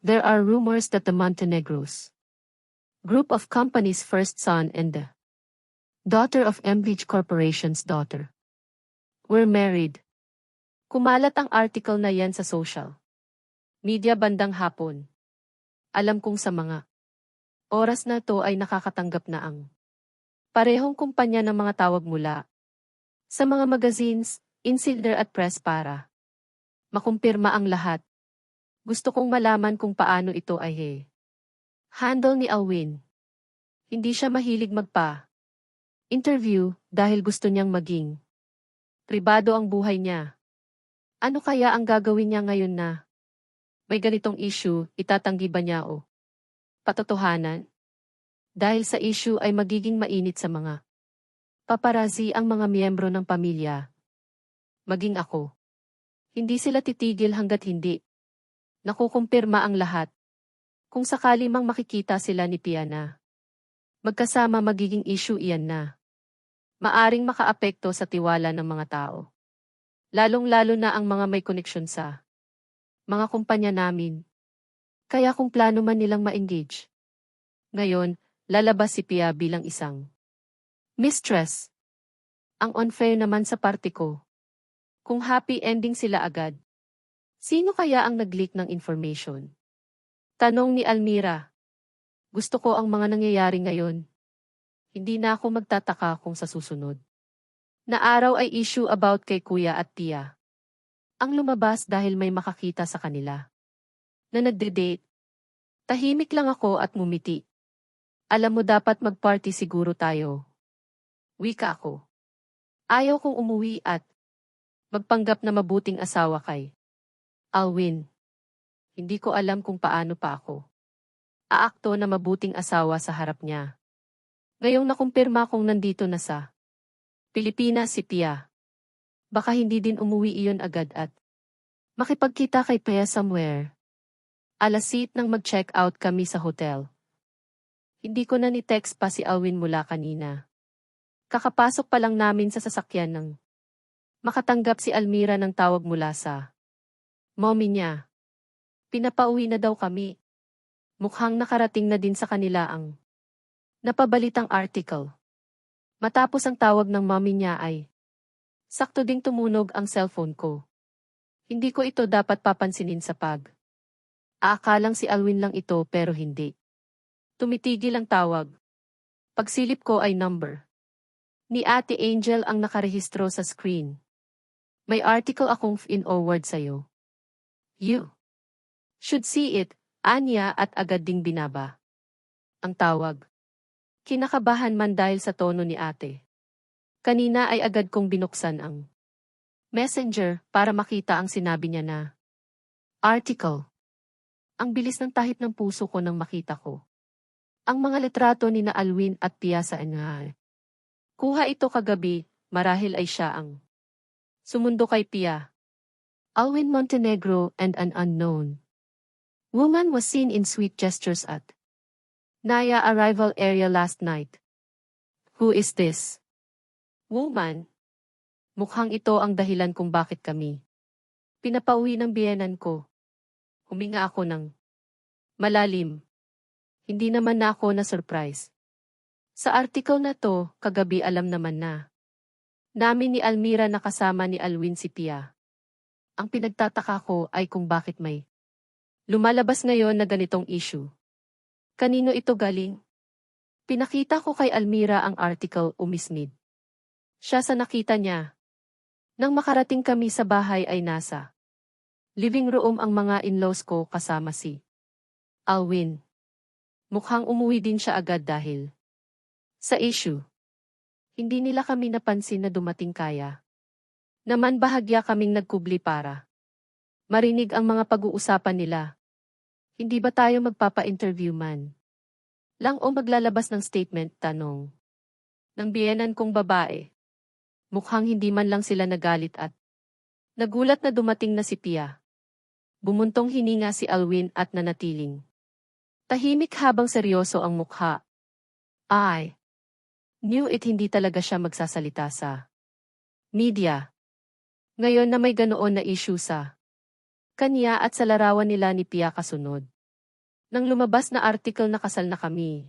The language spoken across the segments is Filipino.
There are rumors that the Montenegro's group of companies' first son and the daughter of MVH Corporation's daughter were married. Kumalat ang article na yan sa social media bandang hapon. Alam kong sa mga oras na to ay nakakatanggap na ang parehong kumpanya ng mga tawag mula sa mga magazines, insider at press para makumpirma ang lahat. Gusto kong malaman kung paano ito ay handle ni Alwin. Hindi siya mahilig interview dahil gusto niyang maging pribado ang buhay niya. Ano kaya ang gagawin niya ngayon na may ganitong issue, itatanggi ba niya o patotohanan? Dahil sa issue ay magiging mainit sa mga paparazzi ang mga miyembro ng pamilya. Maging ako. Hindi sila titigil hanggat hindi nakukumpirma ang lahat. Kung sakali mang makikita sila ni Piana, magkasama magiging issue iyan na. Maaring makaapekto sa tiwala ng mga tao. Lalong-lalo na ang mga may koneksyon sa mga kumpanya namin. Kaya kung plano man nilang ma-engage. Ngayon, lalabas si Pia bilang isang mistress. Ang unfair naman sa parte ko. Kung happy ending sila agad. Sino kaya ang nag-leak ng information? Tanong ni Almira. Gusto ko ang mga nangyayari ngayon. Hindi na ako magtataka kung sa susunod na araw ay issue about kay Kuya at Tia. Ang lumabas dahil may makakita sa kanila na nagde-date. Tahimik lang ako at ngumiti. Alam mo dapat mag-party siguro tayo. Wika ako. Ayaw kong umuwi at magpanggap na mabuting asawa kay Alwin. Hindi ko alam kung paano pa ako aakto na mabuting asawa sa harap niya. Ngayong nakumpirma kong nandito na sa Pilipinas si Pia. Baka hindi din umuwi iyon agad at makipagkita kay Pia somewhere. Alasit nang mag-check out kami sa hotel. Hindi ko na ni-text pa si Alwin mula kanina. Kakapasok pa lang namin sa sasakyan nang makatanggap si Almira ng tawag mula sa mommy niya. Pinapauwi na daw kami. Mukhang nakarating na din sa kanila ang napabalitang article. Matapos ang tawag ng mommy niya ay sakto ding tumunog ang cellphone ko. Hindi ko ito dapat papansinin sa aakalang si Alwin lang ito pero hindi. Tumitigil ang tawag. Pagsilip ko ay number ni Ate Angel ang nakarehistro sa screen. May article akong in-forward sa'yo. You should see it, anya at agad ding binaba ang tawag. Kinakabahan man dahil sa tono ni ate. Kanina ay agad kong binuksan ang messenger para makita ang sinabi niya na article. Ang bilis ng tahip ng puso ko nang makita ko ang mga litrato ni na Alwin at Pia sa NHA. Kuha ito kagabi, marahil ay siya ang sumundo kay Pia. Alwin Montenegro and an unknown woman was seen in sweet gestures at Naya arrival area last night. Who is this woman? Mukhang ito ang dahilan kung bakit kami pinapauwi ng biyenan ko. Huminga ako ng malalim. Hindi naman na ako na-surprise. Sa article na to, kagabi alam naman na namin ni Almira na kasama ni Alwin si Pia. Ang pinagtataka ko ay kung bakit may lumalabas ngayon na ganitong issue. Kanino ito galing? Pinakita ko kay Almira ang article umismid. Siya sa nakita niya. Nang makarating kami sa bahay ay nasa living room ang mga in-laws ko kasama si Alwin. Mukhang umuwi din siya agad dahil sa issue. Hindi nila kami napansin na dumating kaya. Naman bahagya kaming nagkubli para marinig ang mga pag-uusapan nila. Hindi ba tayo magpapa-interview man lang o maglalabas ng statement, tanong ng biyenan kong babae. Mukhang hindi man lang sila nagalit at nagulat na dumating na si Pia. Bumuntong hininga si Alwin at nanatiling tahimik habang seryoso ang mukha. I knew it, hindi talaga siya magsasalita sa media. Ngayon na may ganoon na issue sa kanya at sa larawan nila ni Pia kasunod. Nang lumabas na article na kasal na kami.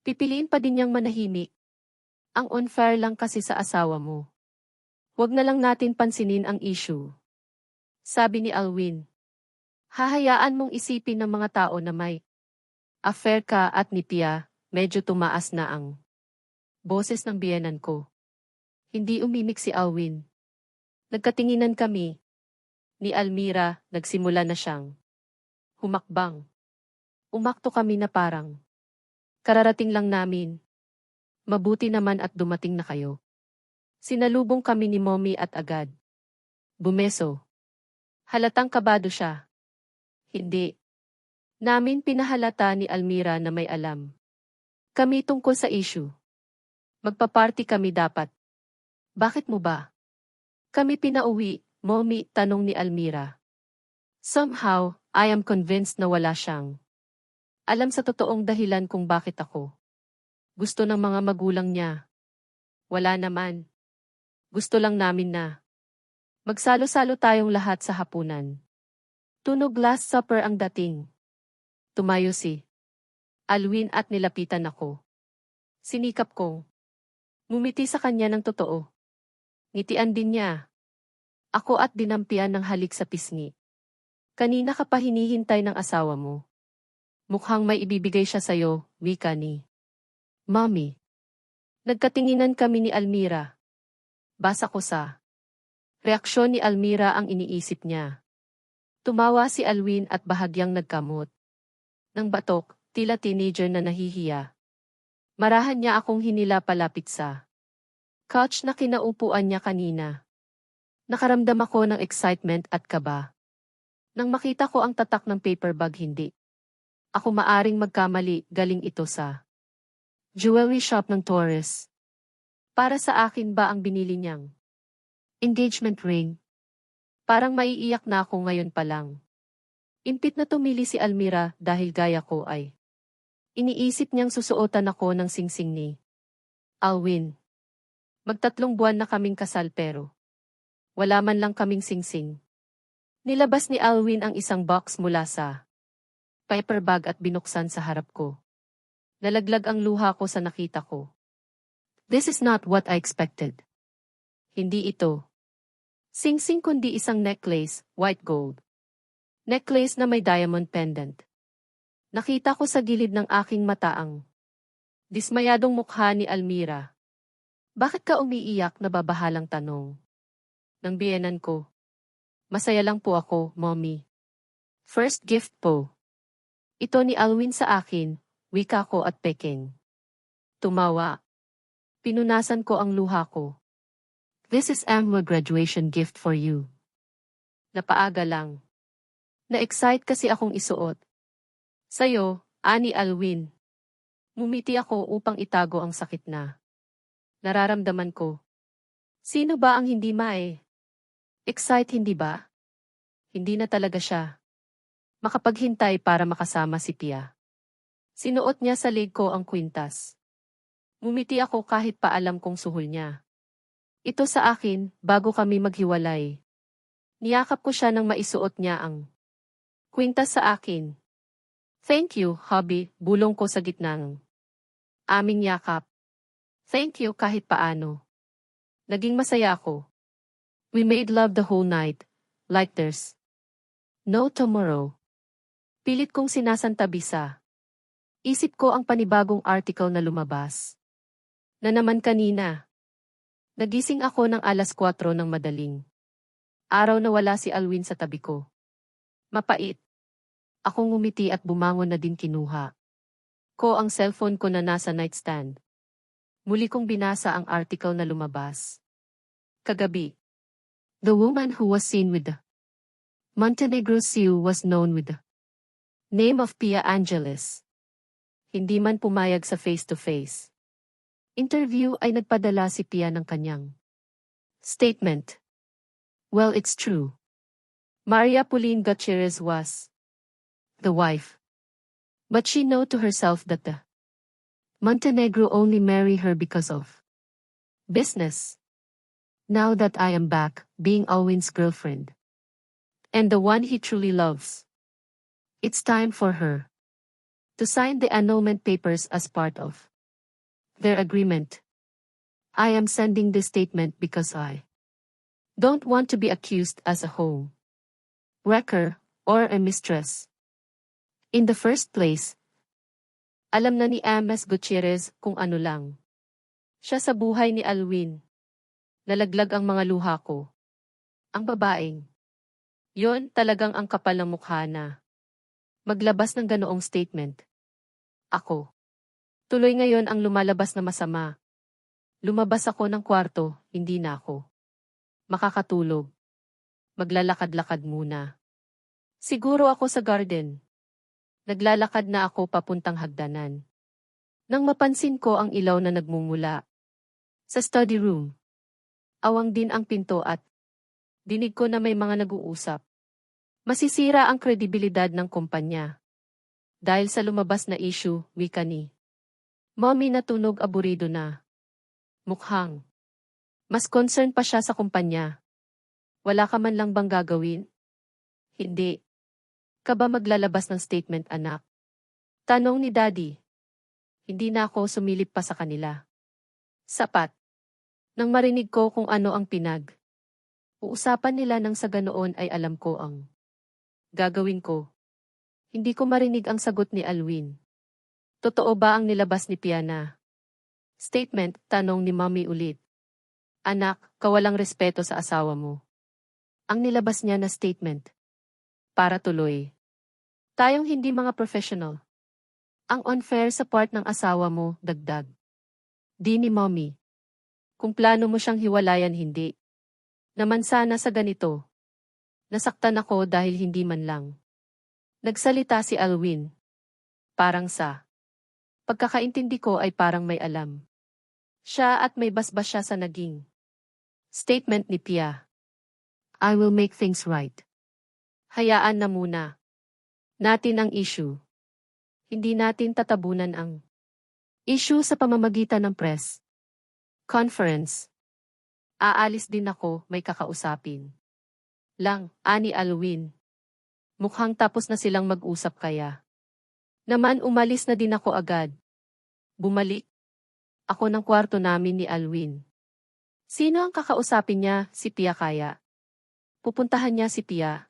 Pipiliin pa din niyang manahimik. Ang unfair lang kasi sa asawa mo. Huwag na lang natin pansinin ang issue. Sabi ni Alwin. Hahayaan mong isipin ng mga tao na may affair ka at ni Pia, medyo tumaas na ang boses ng biyenan ko. Hindi umimik si Alwin. Nagkatinginan kami. Ni Almira, nagsimula na siyang humakbang. Umakto kami na parang kararating lang namin. Mabuti naman at dumating na kayo. Sinalubong kami ni Mommy at agad bumeso. Halatang kabado siya. Hindi namin pinahalata ni Almira na may alam kami tungkol sa issue. Magpa-party kami dapat. Bakit mo ba kami pinauwi, Mommy? Tanong ni Almira. Somehow, I am convinced na wala siyang alam sa totoong dahilan kung bakit ako gusto ng mga magulang niya. Wala naman. Gusto lang namin na magsalo-salo tayong lahat sa hapunan. Tunog last supper ang dating. Tumayo si Alwin at nilapitan ako. Sinikap kong ngumiti sa kanya ng totoo. Ngitian din niya. Ako at dinampian ng halik sa pisngi. Kanina ka pa hinihintay ng asawa mo. Mukhang may ibibigay siya sa'yo, wika ni Mommy. Nagkatinginan kami ni Almira. Basa ko sa reaksyon ni Almira ang iniisip niya. Tumawa si Alwin at bahagyang nagkamot. Nang batok, tila teenager na nahihiya. Marahan niya akong hinila palapit sa couch na kinaupuan niya kanina. Nakaramdam ako ng excitement at kaba. Nang makita ko ang tatak ng paper bag, hindi ako maaring magkamali, galing ito sa jewelry shop ng Torres. Para sa akin ba ang binili niyang engagement ring? Parang maiiyak na ako ngayon pa lang. Impit na tumili si Almira dahil gaya ko ay iniisip niyang susuotan ako ng singsing ni Alwin. Magtatlong buwan na kaming kasal pero wala man lang kaming singsing. Nilabas ni Alwin ang isang box mula sa paper bag at binuksan sa harap ko. Nalaglag ang luha ko sa nakita ko. This is not what I expected. Hindi ito singsing kundi isang necklace, white gold. Necklace na may diamond pendant. Nakita ko sa gilid ng aking mata ang dismayadong mukha ni Almira. Bakit ka umiiyak? Nababahalang tanong ng biyenan ko. Masaya lang po ako, Mommy. First gift po. Ito ni Alwin sa akin, wika ko at peking. Tumawa. Pinunasan ko ang luha ko. This is my graduation gift for you. Napaaga lang. Na-excite kasi akong isuot. Sayo, ani Alwin. Mumiti ako upang itago ang sakit na nararamdaman ko. Sino ba ang hindi excite, hindi ba? Hindi na talaga siya makapaghintay para makasama si Pia. Sinuot niya sa leg ko ang kwintas. Mumiti ako kahit pa alam kong suhol niya. Ito sa akin, bago kami maghiwalay. Niyakap ko siya nang maisuot niya ang kwintas sa akin. Thank you, hubby, bulong ko sa gitna ng aming yakap. Thank you kahit paano. Naging masaya ako. We made love the whole night, like there's no tomorrow. Pilit kong sinasantabi sa isip ko ang panibagong article na lumabas. Na naman kanina. Nagising ako ng alas 4 ng madaling araw na wala si Alwin sa tabi ko. Mapait. Akong ngumiti at bumangon na din kinuha ko ang cellphone ko na nasa nightstand. Muli kong binasa ang article na lumabas kagabi. The woman who was seen with the Montenegro CEO was known with the name of Pia Angeles. Hindi man pumayag sa face-to-face interview ay nagpadala si Pia ng kanyang statement. Well, it's true. Maria Pauline Gutierrez was the wife. But she know to herself that the Montenegro only marry her because of business. Now that I am back, being Alwin's girlfriend, and the one he truly loves, it's time for her to sign the annulment papers as part of their agreement. I am sending this statement because I don't want to be accused as a home wrecker or a mistress. In the first place, alam na ni Ms. Gutierrez kung ano lang siya sa buhay ni Alwin. Nalaglag ang mga luha ko. Ang babaeng yon talagang ang kapal ng mukha na maglabas ng ganoong statement. Ako. Tuloy ngayon ang lumalabas na masama. Lumabas ako ng kwarto, hindi na ako makakatulog. Maglalakad-lakad muna. Siguro ako sa garden. Naglalakad na ako papuntang hagdanan. Nang mapansin ko ang ilaw na nagmumula sa study room. Awang din ang pinto at dinig ko na may mga nag-uusap. Masisira ang kredibilidad ng kumpanya. Dahil sa lumabas na issue, wika ni Mommy na tunog aburido na. Mukhang mas concerned pa siya sa kumpanya. Wala ka man lang bang gagawin? Hindi. Ka ba maglalabas ng statement, anak? Tanong ni Daddy. Hindi na ako sumilip pa sa kanila. Sapat. Nang marinig ko kung ano ang uusapan nila nang sa ganoon ay alam ko ang gagawin ko. Hindi ko marinig ang sagot ni Alwin. Totoo ba ang nilabas ni Piana? Statement, tanong ni Mommy ulit. Anak, kawalang respeto sa asawa mo. Ang nilabas niya na statement. Para tuloy. Tayong hindi mga professional. Ang unfair sa part ng asawa mo, dagdag. Di ni Mommy. Kung plano mo siyang hiwalayan, hindi. Naman sana sa ganito. Nasaktan ako dahil hindi man lang. Nagsalita si Alwin. Parang sa pagkakaintindi ko ay parang may alam siya at may basbas siya sa naging statement ni Pia. I will make things right. Hayaan na muna natin ang issue. Hindi natin tatabunan ang issue sa pamamagitan ng press conference. Aalis din ako, may kakausapin lang, ani Alwin. Mukhang tapos na silang mag-usap kaya naman umalis na din ako agad. Bumalik ako ng kwarto namin ni Alwin. Sino ang kakausapin niya? Si Pia kaya? Pupuntahan niya si Pia.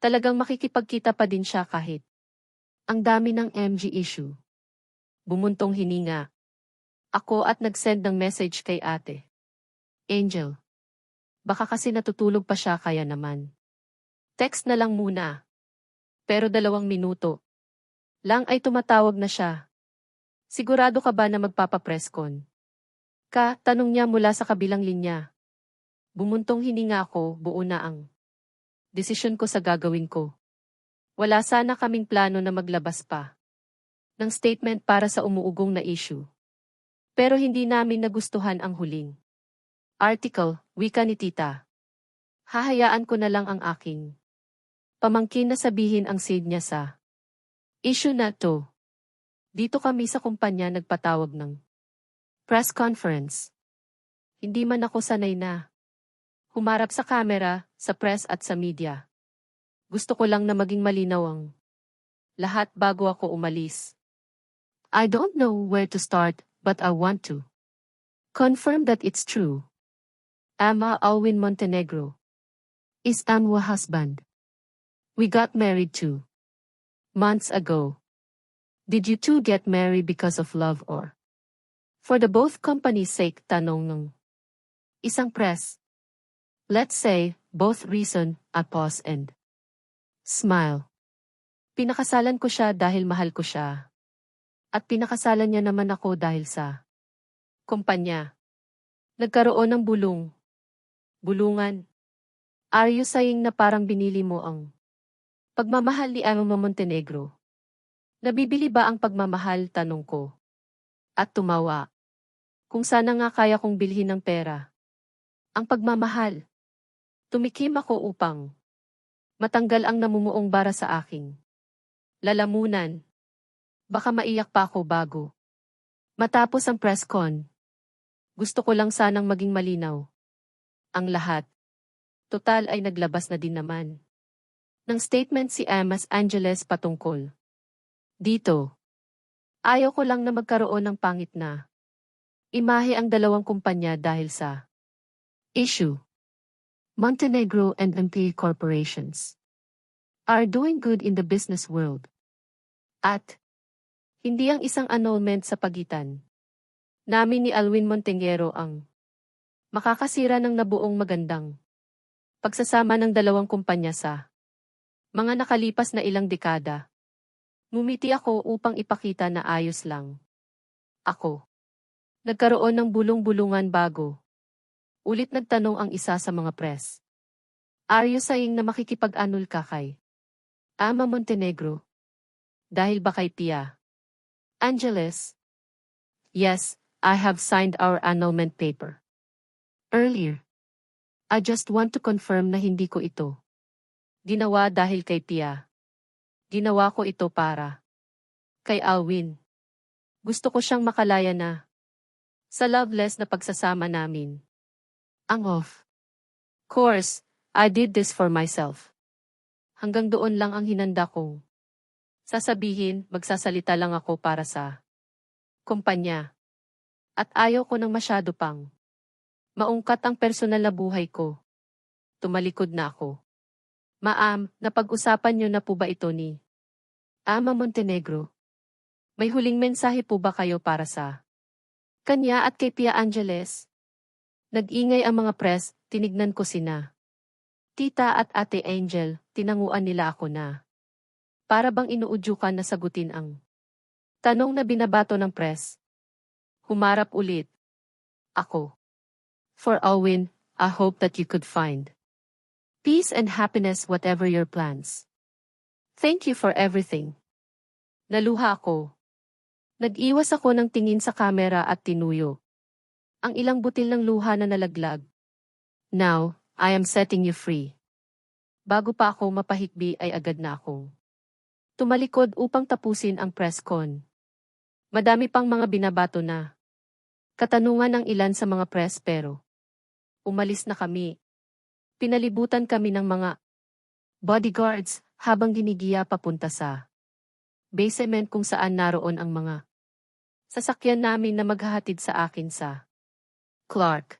Talagang makikipagkita pa din siya kahit ang dami ng MG issue. Bumuntong hininga ako at nag-send ng message kay ate Angel. Baka kasi natutulog pa siya kaya naman. Text na lang muna. Pero 2 minuto lang ay tumatawag na siya. Sigurado ka ba na magpapapreskon? Tanong niya mula sa kabilang linya. Bumuntong hininga ako, buo na ang desisyon ko sa gagawin ko. Wala sana kaming plano na maglabas pa ng statement para sa umuugong na issue. Pero hindi namin nagustuhan ang huling article, wika ni tita. Hahayaan ko na lang ang aking pamangkin na sabihin ang side niya sa issue na to. Dito kami sa kumpanya nagpatawag ng press conference. Hindi man ako sanay na humarap sa camera, sa press at sa media. Gusto ko lang na maging malinaw ang lahat bago ako umalis. I don't know where to start, but I want to confirm that it's true. Ama Alwin Montenegro is Amwa husband. We got married 2 months ago. Did you two get married because of love or for the both companies' sake? Tanong ng isang press. Let's say, both reason, a pause and smile. Pinakasalan ko siya dahil mahal ko siya. At pinakasalan niya naman ako dahil sa kumpanya. Nagkaroon ng bulungan. Are you saying na parang binili mo ang pagmamahal ni Ama Montenegro? Nabibili ba ang pagmamahal? Tanong ko. At tumawa. Kung sana nga kaya kong bilhin ng pera ang pagmamahal. Tumikim ako upang matanggal ang namumuong bara sa aking lalamunan. Baka maiyak pa ako bago matapos ang press con. Gusto ko lang sanang maging malinaw ang lahat. Total ay naglabas na din naman ng statement si Ms. Angeles patungkol dito. Ayaw ko lang na magkaroon ng pangit na imahe ang dalawang kumpanya dahil sa issue. Montenegro and MP corporations are doing good in the business world. At hindi ang isang annulment sa pagitan namin ni Alwin Montenegro ang makakasira ng nabuong magandang pagsasama ng dalawang kumpanya sa mga nakalipas na ilang dekada. Ngumiti ako upang ipakita na ayos lang. Ako. Nagkaroon ng bulong-bulungan bago. Ulit nagtanong ang isa sa mga press. Are you saying na makikipag-anul ka kay Ama Montenegro? Dahil ba kay Pia Angeles? Yes, I have signed our annulment paper earlier. I just want to confirm na hindi ko ito ginawa dahil kay Pia. Ginawa ko ito para kay Alwin. Gusto ko siyang makalaya na sa loveless na pagsasama namin. Ang of course, I did this for myself. Hanggang doon lang ang hinanda kong sasabihin, magsasalita lang ako para sa kumpanya. At ayaw ko nang masyado pang maungkat ang personal na buhay ko. Tumalikod na ako. Ma'am, napag-usapan niyo na po ba ito ni Ama Montenegro? May huling mensahe po ba kayo para sa kanya at kay Pia Angeles? Nag-ingay ang mga press, tinignan ko sina Tita at Ate Angel, tinanguan nila ako na para bang inuudyukan na sagutin ang tanong na binabato ng press. Humarap ulit. Ako. For Alwin, I hope that you could find peace and happiness whatever your plans. Thank you for everything. Naluha ako. Nag-iwas ako ng tingin sa kamera at tinuyo ang ilang butil ng luha na nalaglag. Now, I am setting you free. Bago pa ako mapahikbi ay agad na akong tumalikod upang tapusin ang press con. Madami pang mga binabato na katanungan ng ilan sa mga press pero umalis na kami. Pinalibutan kami ng mga bodyguards habang ginigiya papunta sa basement kung saan naroon ang mga sasakyan namin na maghahatid sa akin sa Clark.